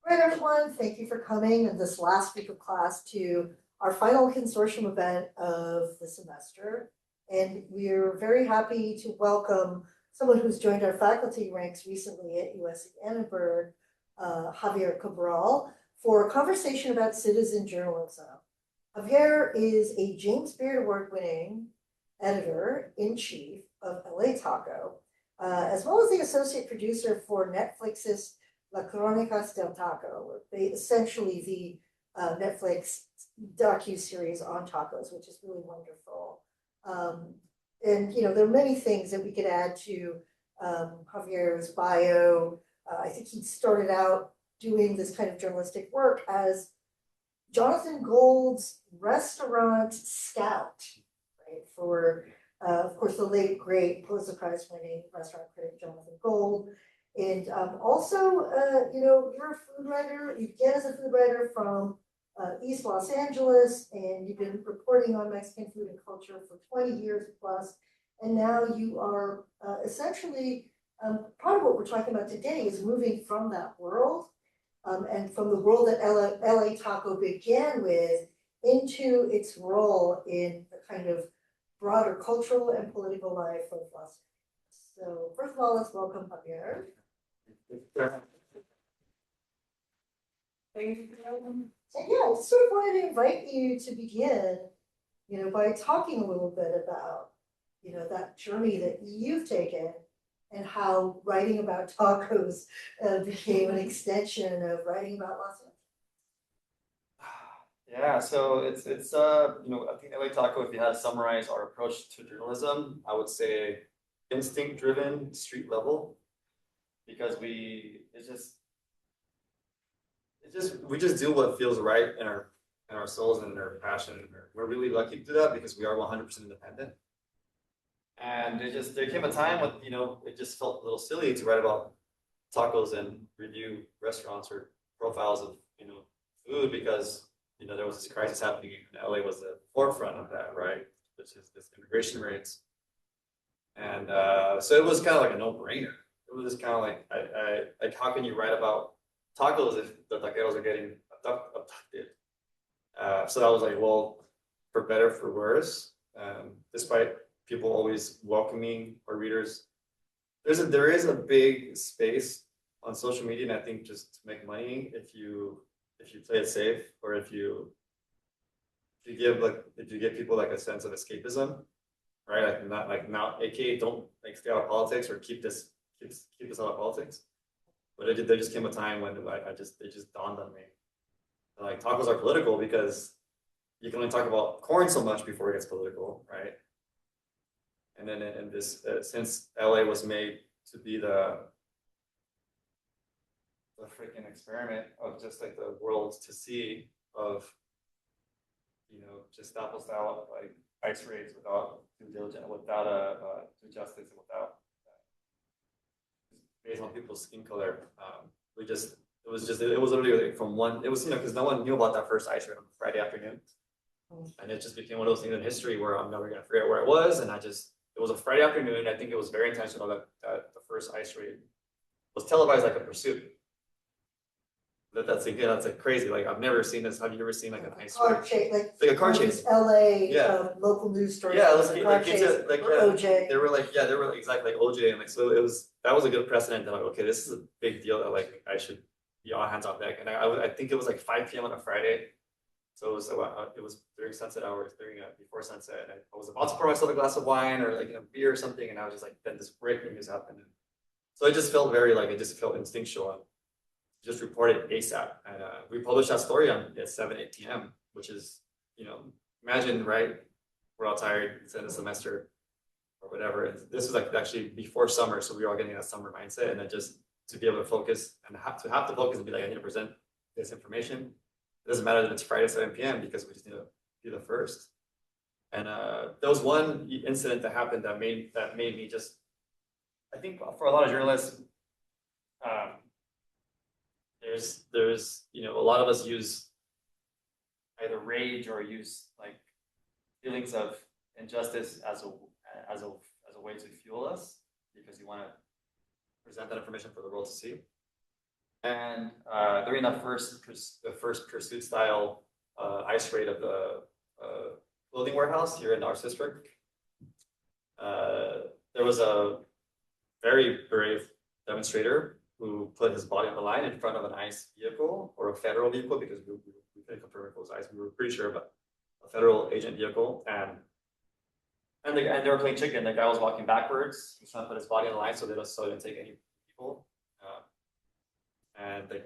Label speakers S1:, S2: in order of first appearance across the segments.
S1: All right, everyone, thank you for coming in this last week of class to our final consortium event of the semester. And we're very happy to welcome someone who's joined our faculty ranks recently at USC Annenberg, Javier Cabral, for a conversation about citizen journalism. Javier is a James Beard Award-winning editor-in-chief of L.A. Taco, as well as the associate producer for Netflix's Crónicas del Taco, essentially the Netflix docu-series on tacos, which is really wonderful. And there are many things that we could add to Javier's bio. I think he started out doing this kind of journalistic work as Jonathan Gold's restaurant scout, right? For, of course, the late, great Pulitzer Prize winning restaurant critic Jonathan Gold. And also, you're a food writer, you began as a food writer from East Los Angeles, and you've been reporting on Mexican food and culture for 20 years plus. And now you are essentially, part of what we're talking about today is moving from that world and from the world that LA Taco began with into its role in the kind of broader cultural and political life of Los Angeles. So first of all, let's welcome Javier.
S2: Thank you.
S1: So yeah, I sort of wanted to invite you to begin, by talking a little bit about, that journey that you've taken and how writing about tacos became an extension of writing about Los Angeles.
S2: Yeah, so it's I think LA Taco, if you had to summarize our approach to journalism, I would say instinct-driven, street level, because we just do what feels right in our souls and our passion. We're really lucky to do that because we are 100% independent. And there came a time when it just felt a little silly to write about tacos and review restaurants or profiles of food, because there was this crisis happening and LA was the forefront of that, right? Which is this immigration rates. And so it was kind of like a no-brainer. It was just kind of like how can you write about tacos if the taqueros are getting abducted? So that was like, well, for better, for worse, despite people always welcoming our readers, there is a big space on social media, and I think just to make money if you play it safe, or if you give people like a sense of escapism, right? Like not like now, aka don't like stay out of politics or keep this out of politics. But there just came a time when it just dawned on me, like tacos are political because you can only talk about corn so much before it gets political, right? And then in this, since LA was made to be the freaking experiment of just like the world to see of, just apple style like ice raids without due diligence, without due justice, without based on people's skin color. It was literally like from one, it was, because no one knew about that first ice raid on Friday afternoon. And it just became one of those things in history where I'm never going to forget where it was. And it was a Friday afternoon. I think it was very intentional that the first ice raid was televised like a pursuit. That's like crazy. Like I've never seen this. Have you ever seen like an ice raid? Like a car chase.
S1: LA local news stories.
S2: Yeah,
S1: OJ.
S2: They were like exactly like OJ, and like so that was a good precedent. That like, okay, this is a big deal that like I should be all hands on deck. And I think it was like 5 p.m. on a Friday, so it was during sunset hours, before sunset. And I was about to pour myself a glass of wine or like a beer or something, and I was just like, then this breaking news happened. So it just felt it just felt instinctual. Just reported ASAP, and we published that story at 7-8 p.m., which is, imagine, right? We're all tired, it's end of semester or whatever. This was like actually before summer, so we were all getting that summer mindset, and then just to be able to focus and have to focus and be like, I need to present this information. It doesn't matter if it's Friday 7 p.m. because we just need to be the first. And there was one incident that happened that made me just, I think for a lot of journalists, there's a lot of us use either rage or use like feelings of injustice as a way to fuel us, because you want to present that information for the world to see. And during the first pursuit style ice raid of the clothing warehouse here in the Arts District, there was a very brave demonstrator who put his body on the line in front of an ICE vehicle or a federal vehicle, because we couldn't confirm if it was ICE. We were pretty sure, but a federal agent vehicle, and they were playing chicken. The guy was walking backwards. He was trying to put his body on the line so they didn't take any people. And the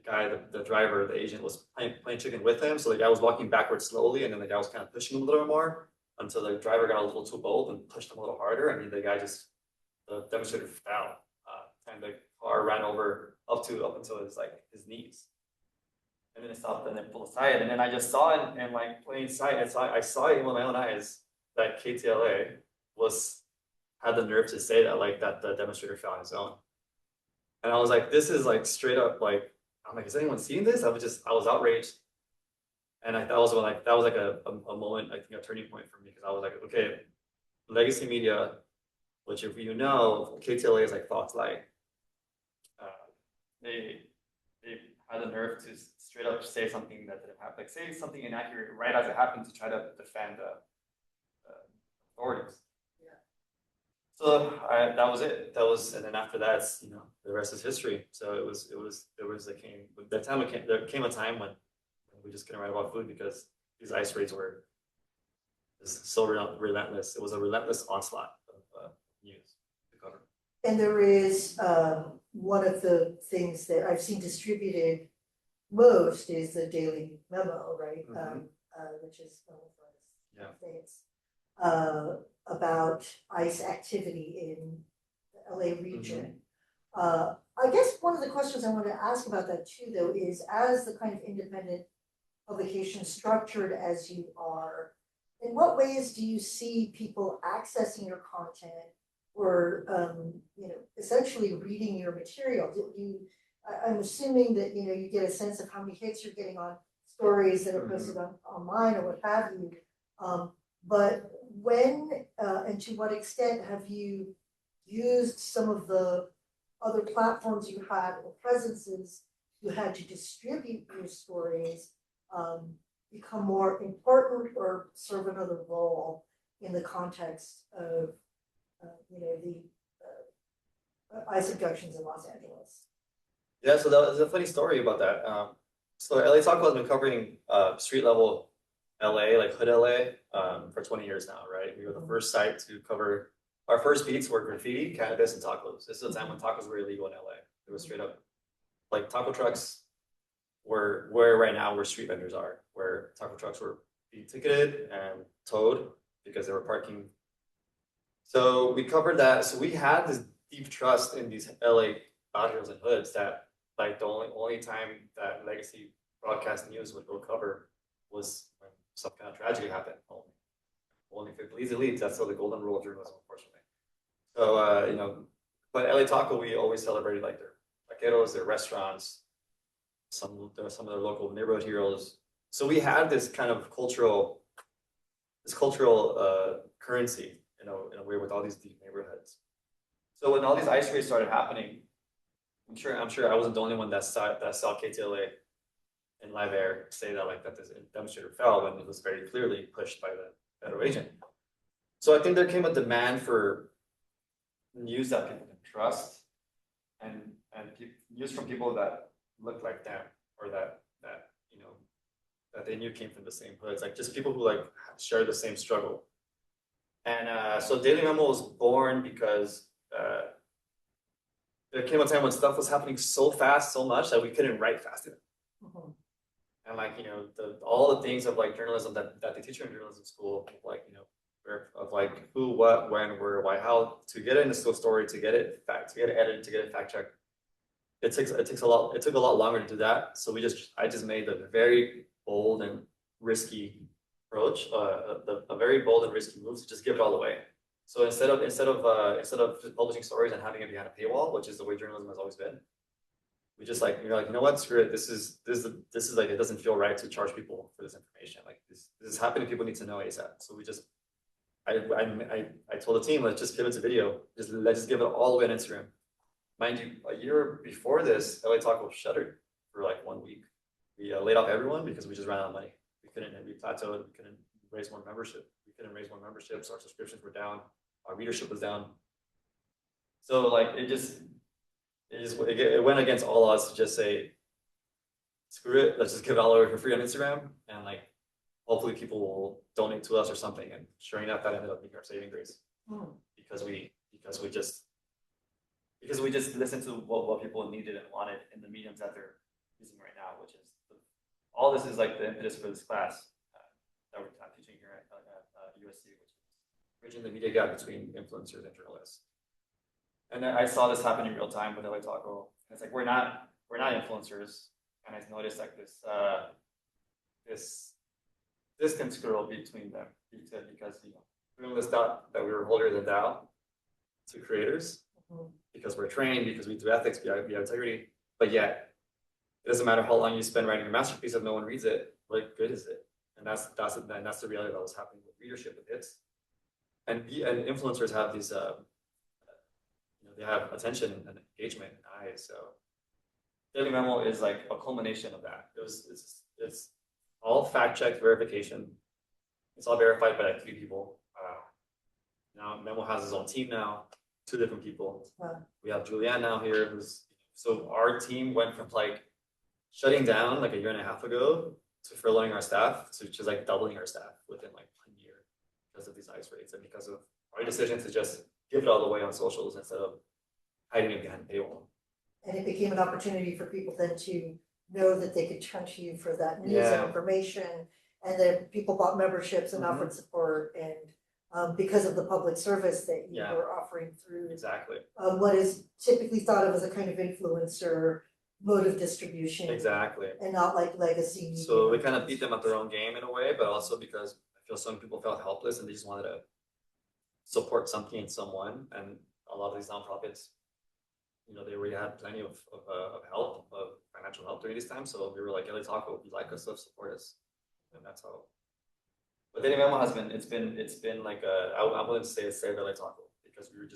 S2: guy, the driver, the agent was playing chicken with him. So the guy was walking backwards slowly, and then the guy was kind of pushing him a little bit more until the driver got a little too bold and pushed him a little harder. I mean, the demonstrator fell, and the car ran over up until his knees. And then it stopped and then pulled aside. And then I just saw it in like plain sight. I saw it with my own eyes that KTLA had the nerve to say that the demonstrator fell on his own. And I was like, this is like straight up like, I'm like, is anyone seeing this? I was outraged. And that was like a moment, I think a turning point for me, because I was like, okay, legacy media, which if you know, KTLA is like Fox Light. They had the nerve to straight up say something that didn't happen, like say something inaccurate right as it happened to try to defend the authorities. Yeah. So that was it. And then after that, the rest is history. So there came a time when we just couldn't write about food because these ice raids were just so relentless. It was a relentless onslaught of news to cover.
S1: And there is one of the things that I've seen distributed most is the Daily Memo, right?
S2: Mm-hmm.
S1: Which is things about ICE activity in the LA region. Mm-hmm. I guess one of the questions I want to ask about that too, though, is as the kind of independent publication structured as you are, in what ways do you see people accessing your content or essentially reading your material? I'm assuming that you get a sense of how many hits you're getting on stories that are posted online or what have you. But when and to what extent have you used some of the other platforms you had or presences you had to distribute your stories become more important or serve another role in the context of the ICE abductions in Los Angeles?
S2: Yeah, so that was a funny story about that. So LA Taco has been covering street level LA, like hood LA, for 20 years now, right? We were the first site to cover. Our first beats were graffiti, cannabis, and tacos. This is a time when tacos were illegal in LA. It was straight up like taco trucks were where right now where street vendors are, where taco trucks were being ticketed and towed because they were parking. So we covered that. So we had this deep trust in these LA barrios and hoods that like the only time that legacy broadcast news would go cover was when some kind of tragedy happened. Only if it bleeds, it leads. That's still the golden rule of journalism, unfortunately. So but LA Taco, we always celebrated like their taqueros, their restaurants, some of their local neighborhood heroes. So we had this kind of cultural currency, in a way, with all these deep neighborhoods. So when all these ice raids started happening, I'm sure I wasn't the only one that saw KTLA in live air say that this demonstrator fell when it was very clearly pushed by the federal agent. So I think there came a demand for news that people can trust, and news from people that look like them, or that they knew came from the same hoods, like just people who share the same struggle. And so Daily Memo was born because there came a time when stuff was happening so fast, so much that we couldn't write fast enough. Mm-hmm. And all the things of journalism that they teach you in journalism school, of who, what, when, where, why, how, to get it into a story, to get it edited, to get it fact checked. It took a lot longer to do that. So I just made a very bold and risky approach, a very bold and risky move to just give it all away. So instead of just publishing stories and having it behind a paywall, which is the way journalism has always been, we just you know what, screw it. This is it doesn't feel right to charge people for this information. This is happening. People need to know ASAP. So I told the team, let's just pivot to video. Let's just give it all the way on Instagram. mind you, a year before this, LA Taco shuttered for like 1 week. We laid off everyone because we just ran out of money. We plateaued, we couldn't raise more membership. We couldn't raise more memberships, our subscriptions were down, our readership was down. So like it went against all odds to just say, screw it, let's just give it all away for free on Instagram, and like hopefully people will donate to us or something. And sure enough, that ended up being our saving grace. Because we just listened to what people needed and wanted in the mediums that they're using right now, which is all this is like the impetus for this class that we're teaching here at USC, which is bridging the media gap between influencers and journalists. And I saw this happen in real time with LA Taco. And it's like we're not influencers, and I noticed like this distance grow between them because doing this that we were holier than thou to creators because we're trained, because we do ethics, we have integrity, but yet it doesn't matter how long you spend writing a masterpiece if no one reads it. What good is it? And that's the reality that was happening with readership with hits. And influencers have these they have attention and engagement and eyes. So Daily Memo is like a culmination of that. It's all fact-checked verification. It's all verified by like 3 people. Now Memo has his own team now, 2 different people. We have Julianne now here, so our team went from like shutting down like a year and a half ago to furloughing our staff to just like doubling our staff within like 1 year because of these ICE rates and because of our decision to just give it all away on socials instead of hiding it behind paywall. And
S1: it became an opportunity for people then to know that they could turn to you for that news and information, and then people bought memberships and offered support, and because of the public service that you were offering through what is typically thought of as a kind of influencer mode of distribution. And not like legacy media. So we kind of beat them at their own game in a way, but also because I feel some people felt helpless and they just wanted to support something and someone, and a lot of these nonprofits, they already had plenty of help, of financial help during this time. So we were like, LA Taco, if you like us, support us, and that's how. But Daily Memo has been, it's been like I wouldn't say it's saved LA Taco because we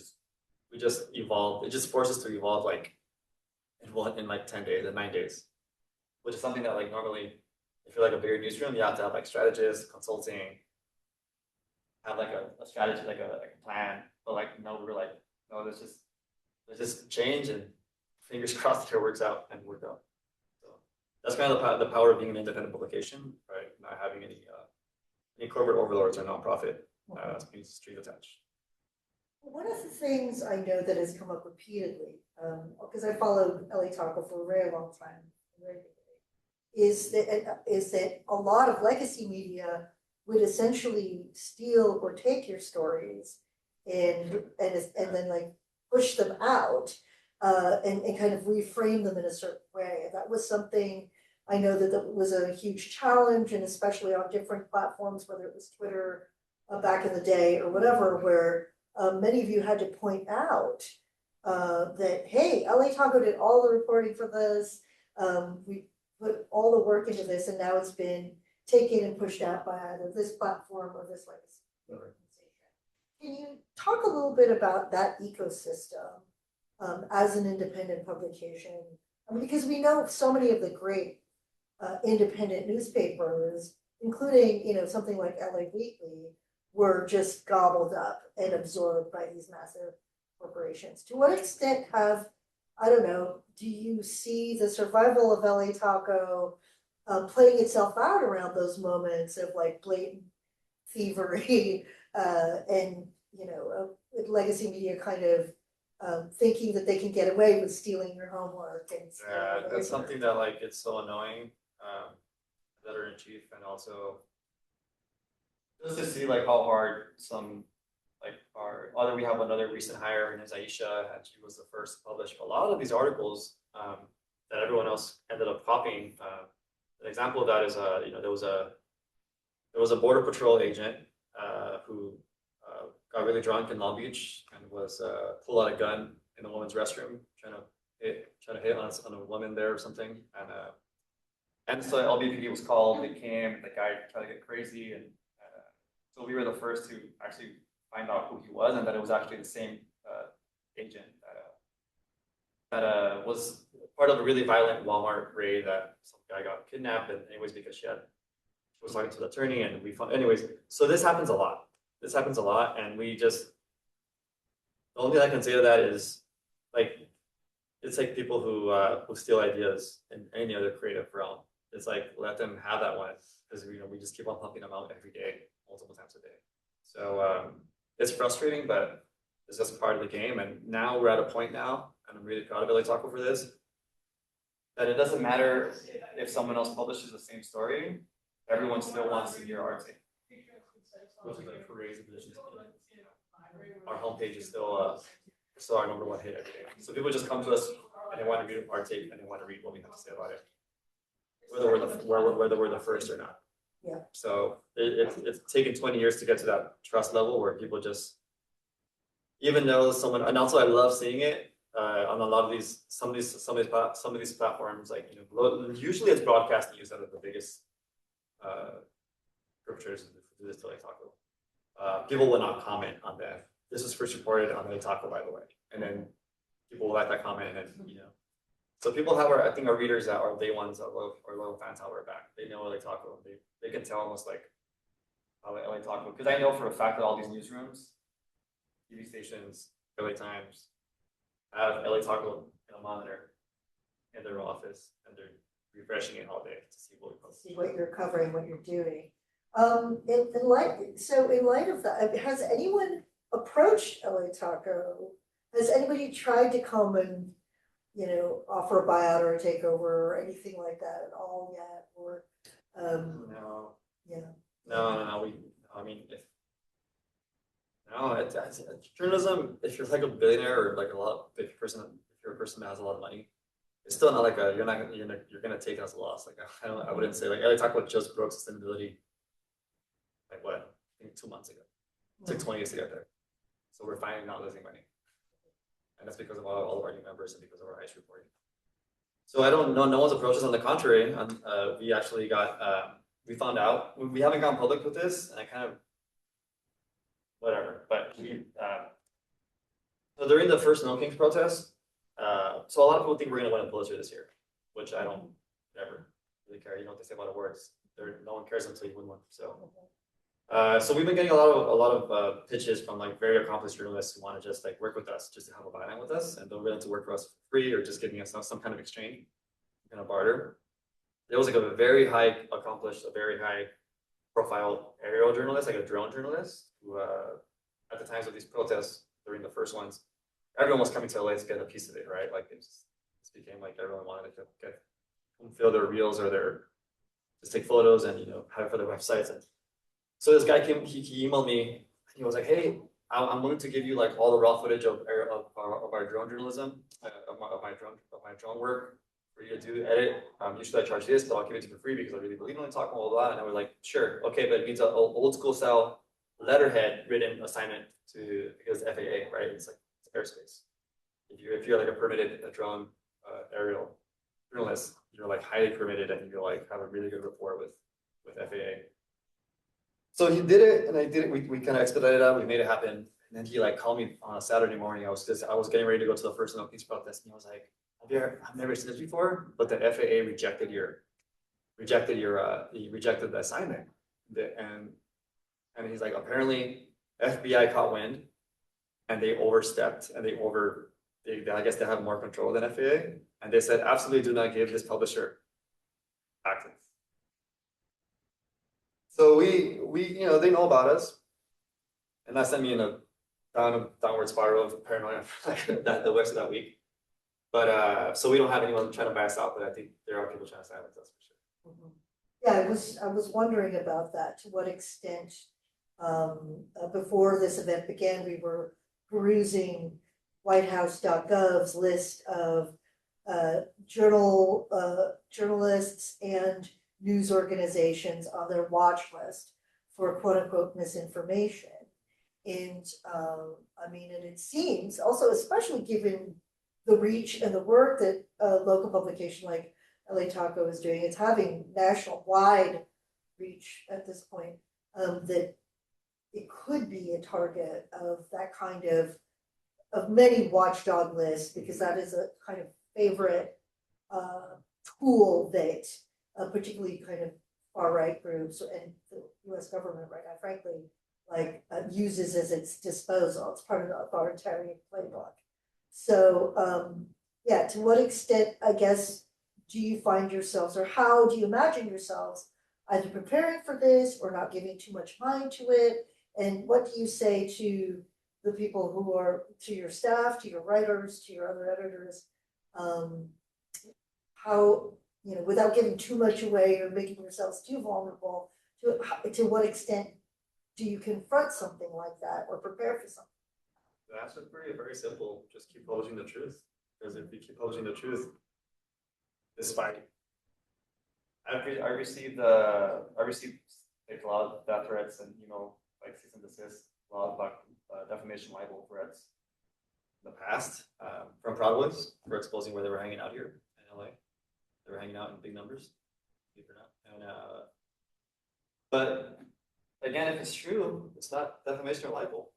S1: just evolved. It just forced us to evolve like in like 10 days and 9 days, which is something that like normally, if you're like a bigger newsroom, you have to have like strategists, consulting, have like a strategy, like a plan. But like no, we were like, no, let's just change and fingers crossed that it works out and work out. So that's kind of the power of being an independent publication, right? Not having any corporate overlords or nonprofit strings attached. One of the things I know that has come up repeatedly, because I followed LA Taco for a very long time, is that a lot of legacy media would essentially steal or take your stories and then like push them out and kind of reframe them in a certain way. And that was something I know that was a huge challenge, and especially on different platforms, whether it was Twitter back in the day or whatever, where many of you had to point out that, hey, LA Taco did all the reporting for this. We put all the work into this, and now it's been taken and pushed out by either this platform or this legacy organization. Can you talk a little bit about that ecosystem as an independent publication? I mean, because we know so many of the great independent newspapers, including something like LA Weekly, were just gobbled up and absorbed by these massive corporations. To what extent do you see the survival of LA Taco playing itself out around those moments of like blatant thievery and legacy media kind of thinking that they can get away with stealing your homework? And that's something that like it's so annoying. Editor in chief, and also just to see like how hard some we have another recent hire, her name's Aisha, and she was the first to publish a lot of these articles that everyone else ended up copying. An example of that is there was a border patrol agent who got really drunk in Long Beach and was pulled out a gun in a woman's restroom trying to hit on a woman there or something, and so LBPD was called. They came, the guy tried to get crazy, and so we were the first to actually find out who he was, and that it was actually the same agent
S2: that was part of a really violent Walmart raid that some guy got kidnapped, and anyways because she was talking to the attorney, and we found anyways. So this happens a lot. This happens a lot, and we just the only thing I can say to that is like it's like people who steal ideas in any other creative realm. It's like let them have that one because we just keep on pumping them out every day, multiple times a day. So it's frustrating, but it's just part of the game. And now we're at a point now, and I'm really proud of L.A. Taco for this, that it doesn't matter if someone else publishes the same story, everyone still wants to hear our take. Which is like crazy position. Our homepage is still our #1 hit every day. So people just come to us and they want to read our take and they want to read what we have to say about it, whether we're the first or not.
S1: Yeah.
S2: So it's taken 20 years to get to that trust level where people just, even though someone, and also I love seeing it on a lot of these some of these platforms, like usually it's broadcast news that are the biggest perpetrators of this L.A. Taco. People will not comment on that. This was first reported on L.A. Taco, by the way, and then people will like that comment, and then so people have I think our readers that are day ones or loyal fans have our back. They know L.A. Taco. They can tell almost like L.A. Taco, because I know for a fact that all these newsrooms, TV stations, LA Times have L.A. Taco in a monitor in their office, and they're refreshing it all day to see what we post.
S1: See what you're covering, what you're doing. In light of that, has anyone approached L.A. Taco? Has anybody tried to come and offer a buyout or a takeover or anything like that at all yet? Or
S2: no.
S1: Yeah.
S2: No. It's journalism. If you're like a billionaire or like if you're a person that has a lot of money, it's still not like you're gonna take it as a loss. Like I wouldn't say like I talked about just broke sustainability. Like what? I think 2 months ago. It took 20 years to get there. So we're finally not losing money, and that's because of all of our new members and because of our ICE reporting. So I don't know. No one's approached us. On the contrary, we actually got. We found out we haven't gone public with this, and I kind of. Whatever, but so during the first No Kings protest, so a lot of people think we're going to win a Pulitzer this year, which I don't ever really care. You know what they say about awards? No one cares until you win one. So we've been getting a lot of pitches from like very accomplished journalists who want to just like work with us, just to have a byline with us, and they're willing to work for us for free or just giving us some kind of exchange, kind of barter. There was like a very high profile aerial journalist, like a drone journalist, who at the times of these protests during the first ones, everyone was coming to LA to get a piece of it, right? Like it became like everyone wanted to get fill their reels or just take photos and have it for their websites. And so this guy came, he emailed me. He was like, "Hey, I'm willing to give you like all the raw footage of our drone journalism, of my drone work, for you to edit. Usually I charge this, but I'll give it to you for free because I really believe in it, talk blah, blah, blah." And I was like, "Sure, okay, but it needs an old school style letterhead written assignment because FAA, right? It's like airspace. If you're like a permitted drone aerial journalist, you're like highly permitted and you're like have a really good rapport with FAA." So he did it, and I did it. We kind of expedited it out. We made it happen. And then he like called me on a Saturday morning. I was getting ready to go to the first No Kings protest, and he was like, "I've never seen this before, but the FAA rejected the assignment." And he's like, "Apparently FBI caught wind and they overstepped and I guess they have more control than FAA. And they said, absolutely do not give this publisher access." So we they know about us, and that sent me in a downward spiral of paranoia the rest of that week. But so we don't have anyone trying to buy us out, but I think there are people trying to silence us for sure.
S1: Mm-hmm. Yeah, I was wondering about that. To what extent, before this event began, we were perusing whitehouse.gov's list of journalists and news organizations on their watch list for quote unquote misinformation. And and it seems also, especially given the reach and the work that a local publication like LA Taco is doing, it's having national wide reach at this point, that it could be a target of that kind of of many watchdog lists, because that is a kind of favorite tool that particularly kind of far-right groups and the US government right now, frankly, like uses as its disposal. It's part of the authoritarian playbook. So yeah, to what extent, I guess, do you find yourselves, or how do you imagine yourselves either preparing for this or not giving too much mind to it? And what do you say to the people who are, to your staff, to your writers, to your other editors? How, without giving too much away or making yourselves too vulnerable, to what extent do you confront something like that or prepare for something?
S2: The answer is very simple. Just keep publishing the truth. Because if you keep publishing the truth, despite I received like a lot of death threats and like cease and desist, a lot of like defamation libel threats in the past from Proud Boys for exposing where they were hanging out here in LA. They were hanging out in big numbers, believe it or not. And but again, if it's true, it's not defamation or libel.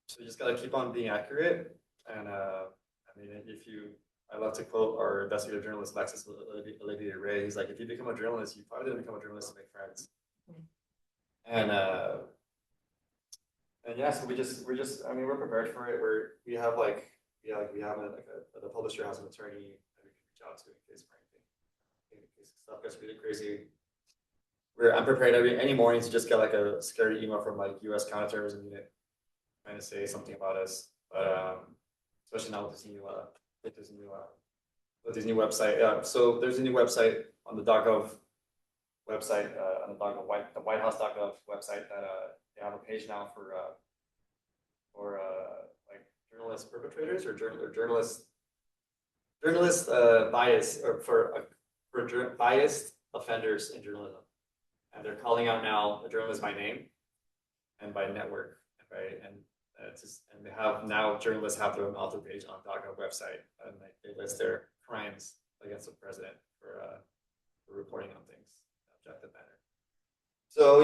S2: So you just gotta keep on being accurate. And I mean, I love to quote our investigative journalist Alexis Olivier Ray. He's like, if you become a journalist, you probably didn't become a journalist to make friends. And yeah, so we're just I mean, we're prepared for it. We have the publisher has an attorney that we can reach out to in case for anything. In case stuff gets really crazy. I'm prepared any morning to just get like a scary email from like US counterterrorism unit trying to say something about us. But especially now with this new website. Yeah, so there's a new website on the .gov website, on the WhiteHouse.gov website that they have a page now for like journalist perpetrators or journalist bias, or for biased offenders in journalism, and they're calling out now the journalists by name and by network, right? And they have now journalists have their own author page on .gov website, and they list their crimes against the president for reporting on things in an objective manner. So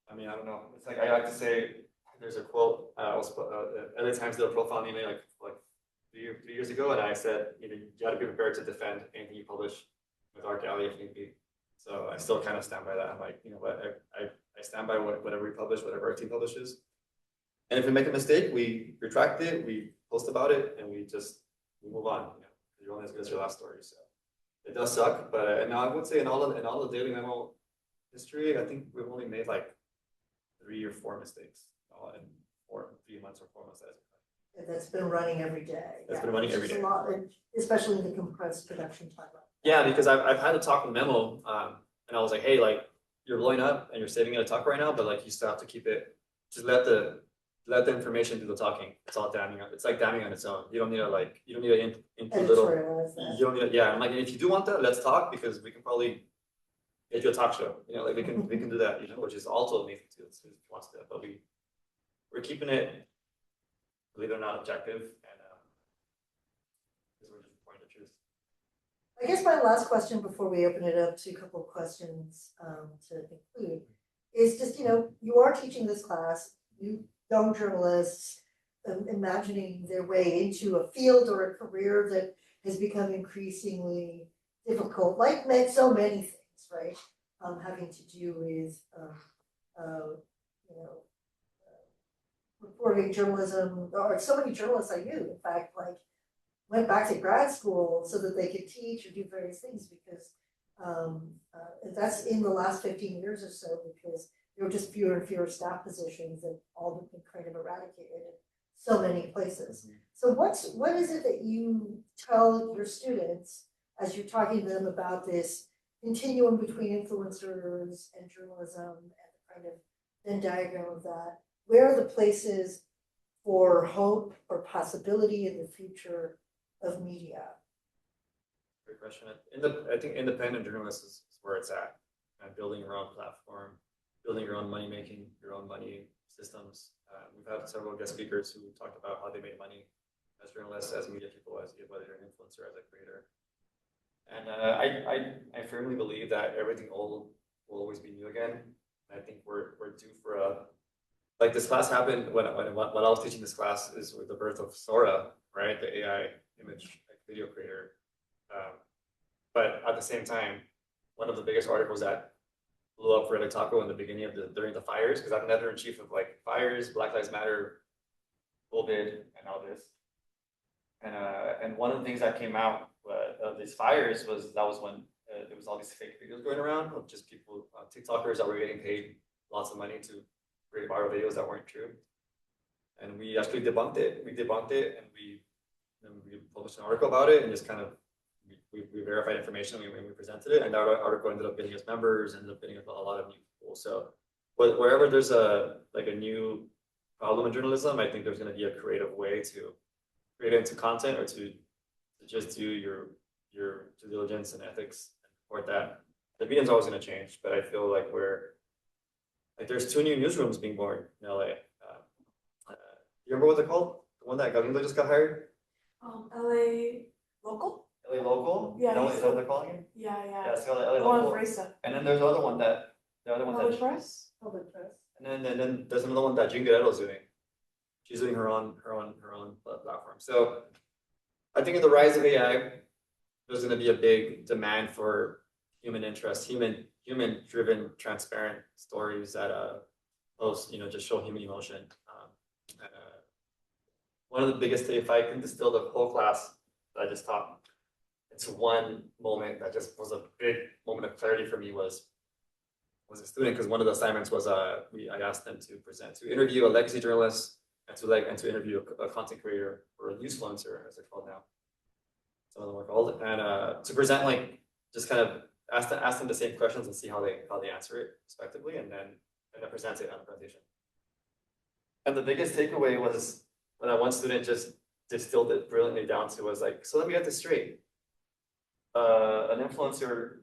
S2: I mean, I don't know. It's like I like to say, there's a quote. LA Times did a profile on me like 3 years ago, and I said, you got to be prepared to defend anything you publish with Arc Alley if need be. So I still kind of stand by that. I'm like, what, I stand by whatever we publish, whatever our team publishes. And if we make a mistake, we retract it, we post about it, and we move on. You're only as good as your last story. So it does suck, but and I would say in all the Daily Memo history, I think we've only made like 3 or 4 mistakes in 3 months or 4 months.
S1: That's been running every day.
S2: That's been running every day.
S1: A lot, especially in the compressed production time.
S2: Yeah, because I've had to talk with Memo, and I was like, hey, like you're blowing up and you're saving it a talk right now, but like you still have to keep it. Just let the information do the talking. It's all damning. It's like damning on its own. You don't need to input little. You don't need to, yeah. I'm like, and if you do want that, let's talk, because we can probably get you a talk show. Like we can do that. Which is also Nathan too. If he wants to do that, but we're keeping it, believe it or not, objective, and we're just reporting the truth.
S1: I guess my last question before we open it up to a couple of questions to conclude is just, you are teaching this class, young journalists imagining their way into a field or a career that has become increasingly difficult, like so many things, right? Having to do with, reporting journalism, or so many journalists I knew, in fact, like went back to grad school so that they could teach or do various things, because that's in the last 15 years or so, because there were just fewer and fewer staff positions that all have been kind of eradicated in so many places. Mm-hmm. So what is it that you tell your students as you're talking to them about this continuum between influencers and journalism, and the kind of Venn diagram of that? Where are the places for hope or possibility in the future of media?
S2: Great question. I think independent journalism is where it's at. And building your own platform, building your own money making, your own money systems. We've had several guest speakers who talked about how they made money as journalists, as media people, whether you're an influencer, as a creator. And I firmly believe that everything old will always be new again. And I think we're due for like this class happened when I was teaching this class is with the birth of Sora, right? The AI image like, video creator. But at the same time, one of the biggest articles that blew up for Taco in the beginning of during the fires, because I'm an editor in chief of like fires, Black Lives Matter, COVID, and all this. And one of the things that came out of these fires was that was when there was all these fake videos going around of just people, TikTokers that were getting paid lots of money to create viral videos that weren't true. And we actually debunked it. We debunked it, and we published an article about it, and just kind of we verified information. We presented it, and that article ended up getting us members, ended up getting a lot of new people. So wherever there's a new problem in journalism, I think there's going to be a creative way to create it into content or to just do your due diligence and ethics and support that. The medium's always going to change, but I feel like there's 2 new newsrooms being born in LA. You remember what they're called? The one that Galindo just got hired?
S3: LA local?
S2: LA Local?
S3: Yeah,
S2: Is that what they're calling it?
S3: Yeah.
S2: Yeah, it's called LA
S3: The one
S2: Local.
S3: with Raisa.
S2: And then there's another one
S3: Public press?
S1: Public press.
S2: and then there's another one that Jingaretto's doing. She's doing her own platform. So I think in the rise of AI, there's going to be a big demand for human interest, human driven, transparent stories that just show human emotion. One of the biggest, if I can distill the whole class that I just taught into one moment that just was a big moment of clarity for me was a student, because one of the assignments was I asked them to interview a legacy journalist and to interview a content creator or a newsfluencer, as they're called now. Some of them are called, and to present just kind of ask them the same questions and see how they answer it respectively, and then present it on the presentation. And the biggest takeaway was when that one student just distilled it brilliantly down to was like, so let me get this straight. An influencer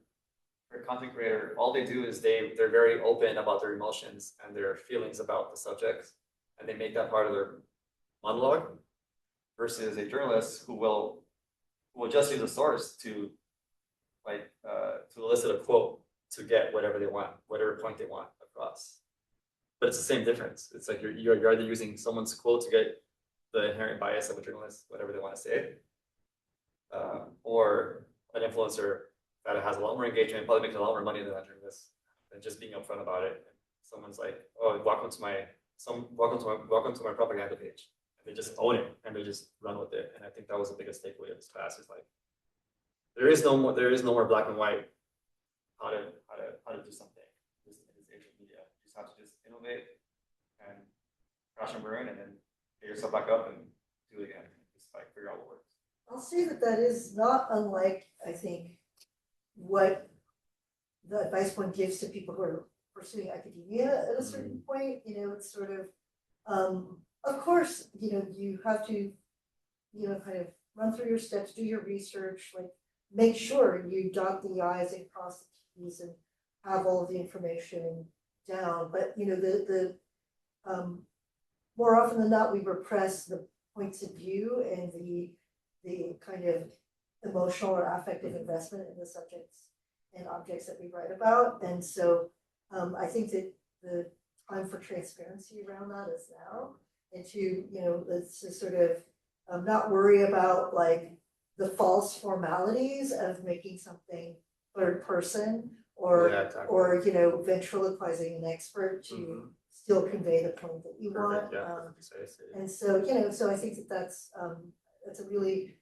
S2: or content creator, all they do is they're very open about their emotions and their feelings about the subjects, and they make that part of their monologue, versus a journalist who will just use a source to elicit a quote to get whatever they want, whatever point they want across. But it's the same difference. It's like you're either using someone's quote to get the inherent bias of a journalist, whatever they want to say, or an influencer that has a lot more engagement, probably makes a lot more money than that journalist, and just being upfront about it. Someone's like, "Oh, welcome to my propaganda page," and they just own it and they just run with it. And I think that was the biggest takeaway of this class: is like there is no more black and white how to do something in this age of media. You just have to just innovate and crash and burn, and then get yourself back up and do it again. Just figure out what works.
S1: I'll say that is not unlike, I think, what the advice one gives to people who are pursuing academia at a certain point. It's sort of course, you have to, kind of run through your steps, do your research, make sure you dot the I's and cross the T's and have all of the information down. But, the more often than not, we repress the points of view and the kind of emotional or affective investment in the subjects and objects that we write about. And so I think that the time for transparency around that is now, and to, let's just sort of not worry about the false formalities of making something third person or ventriloquizing an expert to still convey the point that you want. And so, so I think that's a really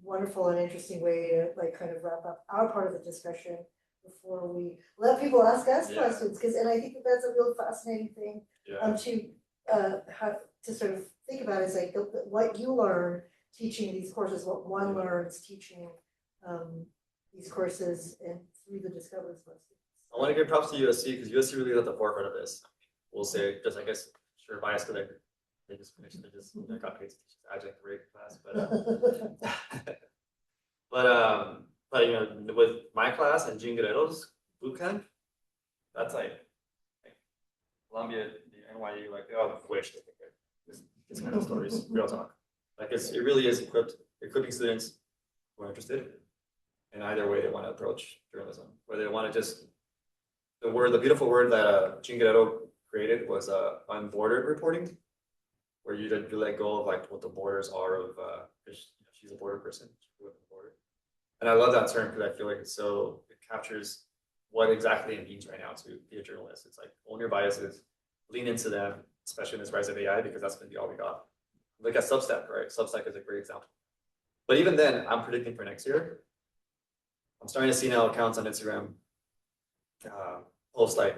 S1: wonderful and interesting way to kind of wrap up our part of the discussion before we let people ask us questions. And I think that's a real fascinating thing to have to sort of think about, is what you learn teaching these courses, what one learns teaching these courses and through the discoveries.
S2: I want to give props to USC, because USC really is at the forefront of this. We'll say, just I guess, sure, bias because they just finished, they got paid to teach adjunct rate class, but with my class and Jean Guerrero's bootcamp, that's like Columbia, the NYU, wish they could get this kind of stories, real talk. It really is equipping students who are interested in either way they want to approach journalism, whether they want to just the beautiful word that Jean Guerrero created was unbordered reporting, where you let go of like what the borders are of she's a border person, she grew up in the border. And I love that term because I feel like it captures what exactly it means right now to be a journalist. It's like own your biases, lean into them, especially in this rise of AI, because that's going to be all we got. Look at Substack, right? Substack is a great example. But even then, I'm predicting for next year, I'm starting to see now accounts on Instagram post like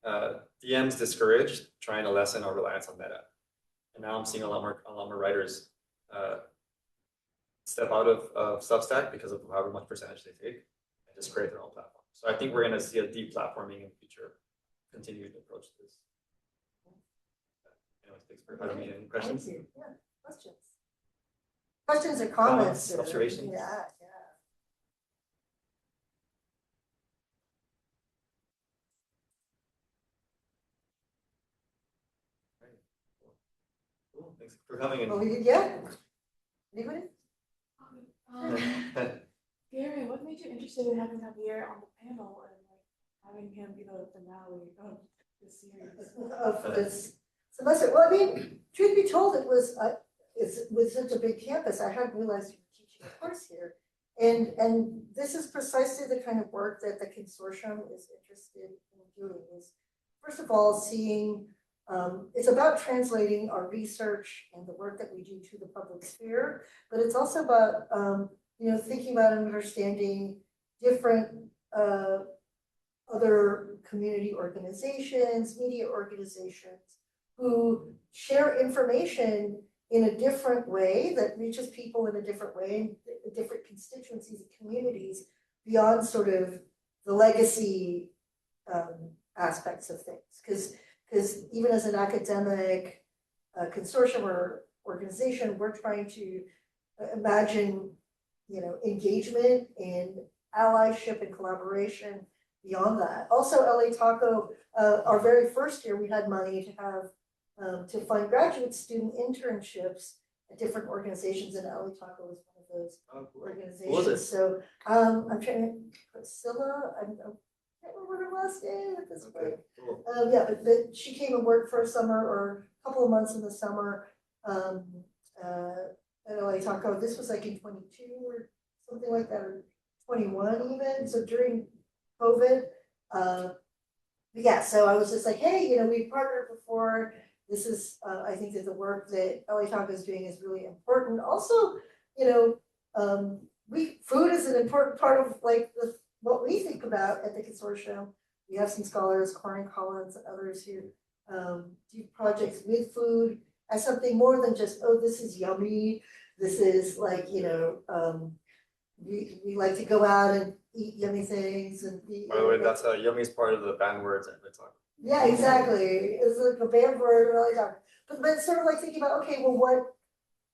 S2: DMs discouraged, trying to lessen our reliance on Meta. And now I'm seeing a lot more writers step out of Substack because of however much percentage they take and just create their own platform. So I think we're going to see a deplatforming in the future, continued approach to this. Anyways, thanks for having me. Any questions?
S1: Thank you. Yeah, questions. Questions or comments?
S2: Observations?
S1: Yeah.
S2: Cool. Thanks for coming in.
S1: Oh, yeah. Anybody?
S3: Gary, what made you interested in having Javier on the panel and like having him be the finale of the series?
S1: Of this semester. Well, I mean, truth be told, it was such a big campus. I hadn't realized you were teaching a course here, and this is precisely the kind of work that the consortium is interested in doing. Is first of all seeing. It's about translating our research and the work that we do to the public sphere, but it's also about thinking about and understanding different other community organizations, media organizations who share information in a different way that reaches people in a different way, in different constituencies and communities beyond sort of the legacy aspects of things. Because even as an academic consortium or organization, we're trying to imagine, engagement and allyship and collaboration beyond that. Also, LA Taco, our very first year, we had money to have to fund graduate student internships at different organizations, and LA Taco was one of those organizations.
S2: What was it?
S1: So I'm trying to, Priscilla, I can't remember her last name at this point.
S2: Cool.
S1: Yeah, but she came and worked for a summer or a couple of months in the summer at LA Taco. This was like in 22 or something like that, or 21 even. So during COVID. Yeah, so I was just like, hey, we've partnered before. This is, I think that the work that LA Taco is doing is really important. Also, food is an important part of like what we think about at the consortium. We have some scholars, Karen Collins and others who do projects with food as something more than just, oh, this is yummy. This is like, we like to go out and eat yummy things and eat.
S2: By the way, that's yummy is part of the banned words at the talk.
S1: Yeah, exactly. It's like a banned word, really talk. But it's sort of like thinking about, okay, well,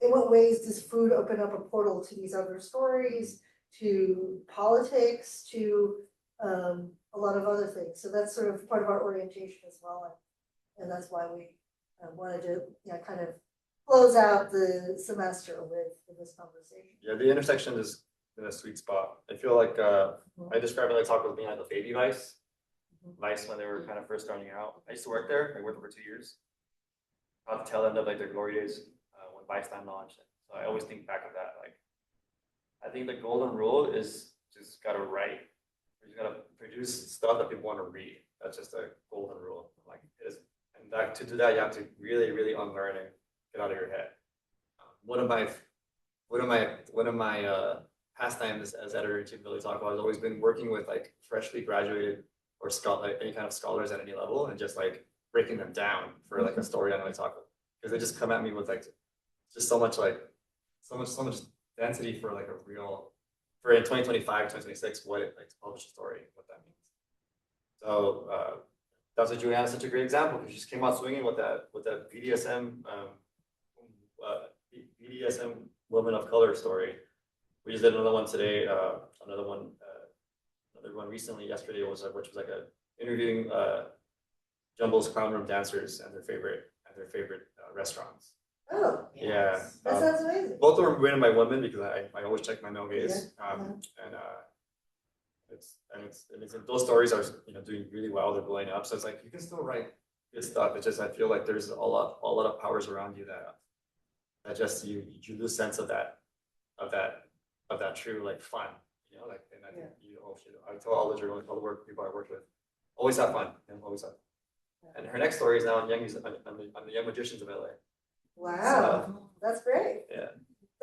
S1: in what ways does food open up a portal to these other stories, to politics, to a lot of other things. So that's sort of part of our orientation as well, and that's why we wanted to, kind of close out the semester with this conversation.
S2: Yeah, the intersection is in a sweet spot. I feel like I describe it like talk as being like a baby Vice. Vice when they were kind of first starting out. I used to work there. I worked for 2 years. At the tail end of like their glory days when Vice Time launched. So I always think back of that. Like, I think the golden rule is just gotta write. You just gotta produce stuff that people want to read. That's just a golden rule. Like it is, and that to do that, you have to really, really unlearn and get out of your head. One of my pastimes as editor-in-chief of Billy Talk has always been working with like freshly graduated or any kind of scholars at any level and just like breaking them down for like a story on Billy Talk, because they just come at me with like just so much density for like a real for in 2025, 2026, what it like to publish a story, what that means. So that's what Juliana is such a great example, because she just came out swinging with that BDSM woman of color story. We just did another one today. Another one recently yesterday which was like a interviewing Jumbo's clown room dancers and their favorite restaurants.
S1: Oh,
S2: yes.
S1: That sounds amazing.
S2: Both of them written by women, because I always check my male gaze. And those stories are doing really well. They're blowing up. So it's like you can still write good stuff. It's just I feel like there's a lot of powers around you that just you lose sense of that true like fun, you know, like and I think you oh shit, I tell all the journalists, all the work people I worked with, always have fun, you know, always have. And her next story is now on the Young Magicians of LA.
S1: Wow, that's great.
S2: Yeah.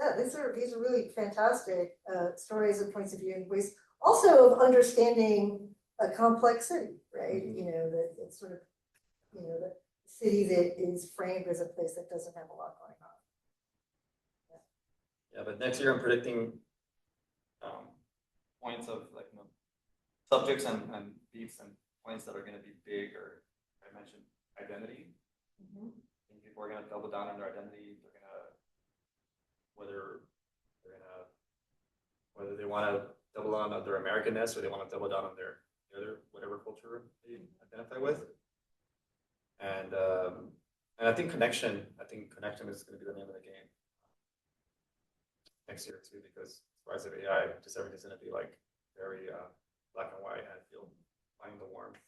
S1: Yeah, these are really fantastic stories and points of view and ways also of understanding a complex city, right?
S2: Mhm.
S1: You know, that it's sort of, you know, the city that is framed as a place that doesn't have a lot going on.
S2: Yeah, but next year I'm predicting points of like subjects and beats and points that are going to be big, or I mentioned identity.
S1: Mhm.
S2: I think people are going to double down on their identity. They're going to whether they want to double down on their Americanness or they want to double down on their other whatever culture they identify with. And I think connection is going to be the name of the game next year too, because rise of AI, just everything's going to be like very black and white. I feel finding the warmth.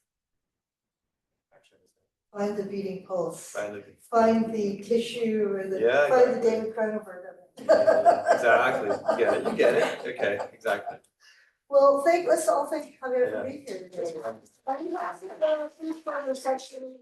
S2: Action is
S1: Find the beating pulse.
S2: find
S1: Find the tissue or
S2: Yeah,
S1: find the
S2: exactly.
S1: David Cronenberg of it.
S2: Exactly. You get it. Okay, exactly.
S1: Well, let's all thank Javier for
S2: Yeah.
S1: being here today.
S2: That's fun.
S1: Are you asking the section?